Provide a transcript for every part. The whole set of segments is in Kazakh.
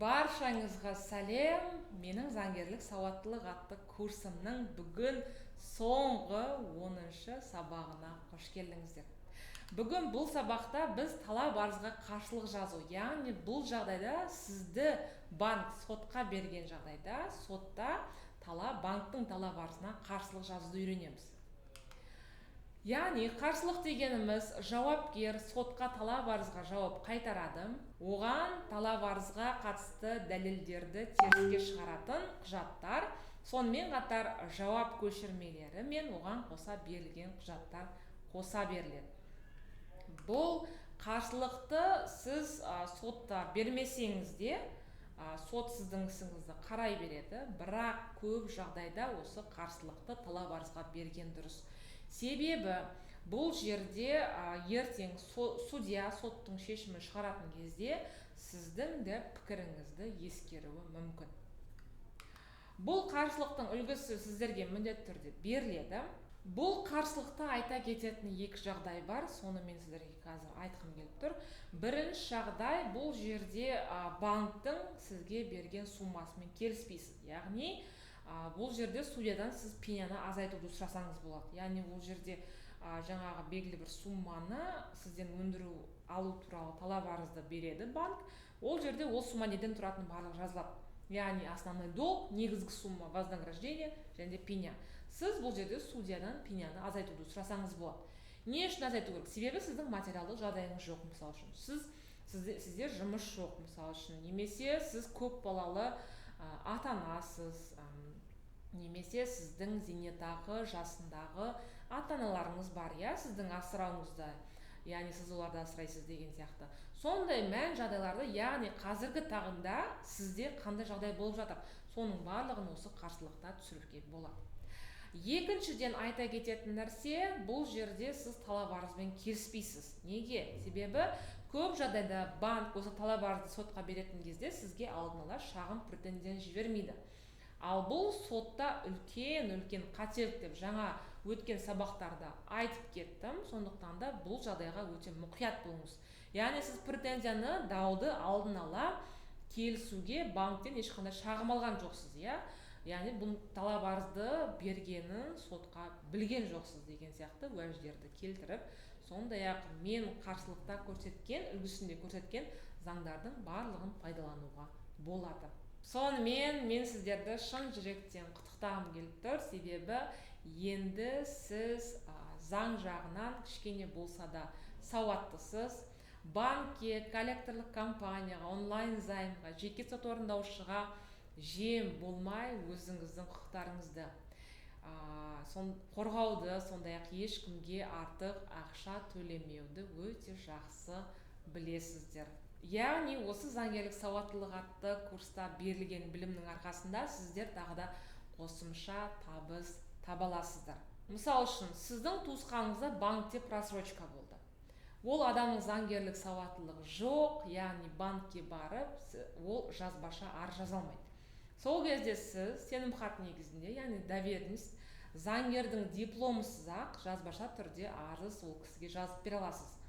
Баршаңызға сәлем. Менің заңгерлік сауаттылық атты курсымның бүгін соңғы 10-шы сабағына қош келдіңіздер. Бүгін бұл сабақта біз талап арызға қарсылық жазу, яғни бұл жағдайда сізді банк сотқа берген жағдайда сотта банктың талап арызына қарсылық жазуды үйренеміз. Яғни қарсылық дегеніміз жауапкер сотқа талап арызға жауап қайтарады, оған талап арызға қатысты дәлелдерді теріске шығаратын құжаттар, сонымен қатар жауап көшірмелері мен оған қоса берілген құжаттар қоса беріледі. Бұл қарсылықты сіз сотта бермесеңіз де, сот сіздің ісіңізді қарай береді, бірақ көп жағдайда осы қарсылықты талап арызға берген дұрыс. Себебі бұл жерде ертең судья соттың шешімін шығаратын кезде сіздің де пікіріңізді ескеруі мүмкін. Бұл қарсылықтың үлгісі сіздерге міндетті түрде беріледі. Бұл қарсылықта айта кететін екі жағдай бар, соны мен сіздерге қазір айтқым келіп тұр. Бірінші жағдай, бұл жерде банктың сізге берген суммасымен келіспейсіз. Яғни бұл жерде судьядан сіз пеняны азайтуды сұрасаңыз болады. Яғни бұл жерде жаңағы белгілі бір сумманы сізден өндіру алу туралы талап арызды береді банк. Ол жерде ол сумма неден тұратыны барлығы жазылады. Яғни основной долг, негізгі сумма, вознаграждение және пеня. Сіз бұл жерде судьядан пеняны азайтуды сұрасаңыз болады. Не үшін азайту керек? Себебі сіздің материалдық жағдайыңыз жоқ, мысалы үшін. Сізде жұмыс жоқ, мысалы үшін. Немесе сіз көп балалы ата-анасыз, немесе сіздің зейнетақы жасындағы ата-аналарыңыз бар, сіздің асырауыңызда, яғни сіз оларды асырайсыз деген сияқты. Сондай мән жағдайларды, яғни қазіргі таңда сізде қандай жағдай болып жатыр, соның барлығын осы қарсылықта түсіруге болады. Екіншіден айта кететін нәрсе, бұл жерде сіз талап арызбен келіспейсіз. Неге? Себебі көп жағдайда банк осы талап арызды сотқа беретін кезде сізге алдын ала шағым претензияны жібермейді. Ал бұл сотта үлкен қателік деп жаңа өткен сабақтарда айтып кеттім, сондықтан да бұл жағдайға өте мұқият болыңыз. Яғни сіз претензияны, дауды алдын ала келісуге банктен ешқандай шағым алған жоқсыз, яғни бұл талап арызды бергенін сотқа білген жоқсыз деген сияқты уәждерді келтіріп, сондай-ақ мен қарсылықта көрсеткен, үлгісінде көрсеткен заңдардың барлығын пайдалануға болады. Сонымен мен сіздерді шын жүректен құттықтағым келіп тұр, себебі енді сіз заң жағынан кішкене болса да сауаттысыз, банкке, коллекторлық компанияға, онлайн займға, жеке сот орындаушыға жем болмай өзіңіздің құқықтарыңызды қорғауды, сондай-ақ ешкімге артық ақша төлемеуді өте жақсы білесіздер. Яғни осы заңгерлік сауаттылық атты курста берілген білімнің арқасында сіздер тағы да қосымша табыс таба аласыздар. Мысалы үшін, сіздің туысқаныңызда банкте просрочка болды. Ол адамның заңгерлік сауаттылығы жоқ, яғни банкке барып, ол жазбаша арыз жаза алмайды. Сол кезде сіз сенімхат негізінде, яғни доверенность, заңгердің дипломысыз ақ жазбаша түрде арыз ол кісіге жазып бере аласыз.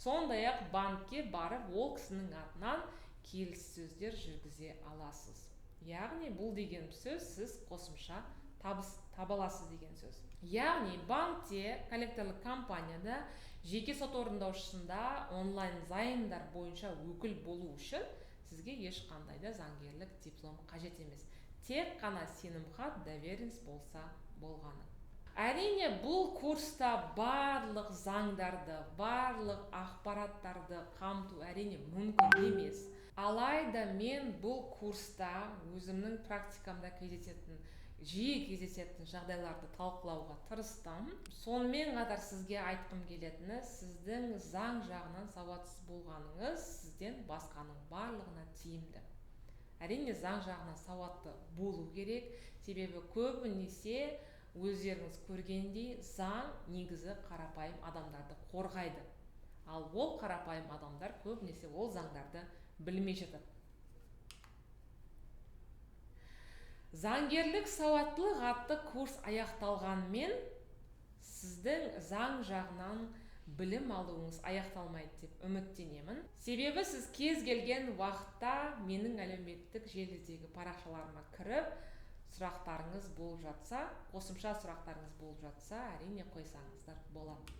Сондай-ақ банкке барып ол кісінің атынан келіссөздер жүргізе аласыз. Яғни бұл деген сөз, сіз қосымша табыс таба аласыз деген сөз. Яғни банкте, коллекторлық компанияда, жеке сот орындаушысында онлайн займдар бойынша өкіл болу үшін сізге ешқандай да заңгерлік диплом қажет емес. Тек қана сенімхат, доверенность болса болғаны. Әрине, бұл курста барлық заңдарды, барлық ақпараттарды қамту әрине мүмкін емес. Алайда мен бұл курста өзімнің практикамда жиі кездесетін жағдайларды талқылауға тырыстым. Сонымен қатар сізге айтқым келетіні, сіздің заң жағынан сауатсыз болғаныңыз сізден басқаның барлығына тиімді. Әрине, заң жағынан сауатты болу керек, себебі көбінесе өздеріңіз көргендей заң негізі қарапайым адамдарды қорғайды. Ал ол қарапайым адамдар көбінесе ол заңдарды білмей жатады. Заңгерлік сауаттылық атты курс аяқталғанмен сіздің заң жағынан білім алуыңыз аяқталмайды деп үміттенемін. Себебі сіз кез келген уақытта менің әлеуметтік желідегі парақшаларыма кіріп, сұрақтарыңыз болып жатса, қосымша сұрақтарыңыз болып жатса, әрине қойсаңыздар болады.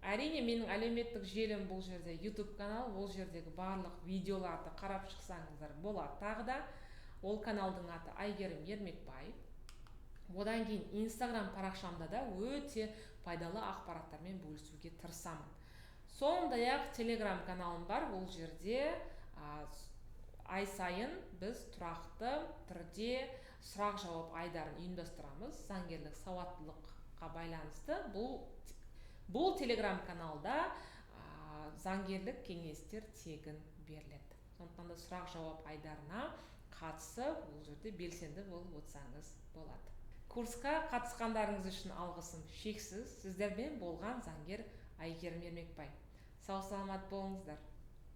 Әрине менің әлеуметтік желім бұл жерде YouTube канал, ол жердегі барлық видеоларды қарап шықсаңыздар болады. Тағы да ол каналдың аты Әйгерім Ермекбай. Одан кейін Instagram парақшамда да өте пайдалы ақпараттармен бөлісуге тырысамын. Сондай-ақ Telegram каналым бар, ол жерде ай сайын біз тұрақты түрде сұрақ-жауап айдарын ұйымдастырамыз. Заңгерлік сауаттылыққа байланысты бұл Telegram каналда заңгерлік кеңестер тегін беріледі. Сондықтан да сұрақ-жауап айдарына қатысып, ол жерде белсенді болып отырсаңыз болады. Курсқа қатысқандарыңыз үшін алғысым шексіз. Сіздермен болған заңгер Әйгерім Ермекбай. Сау саламат болыңыздар.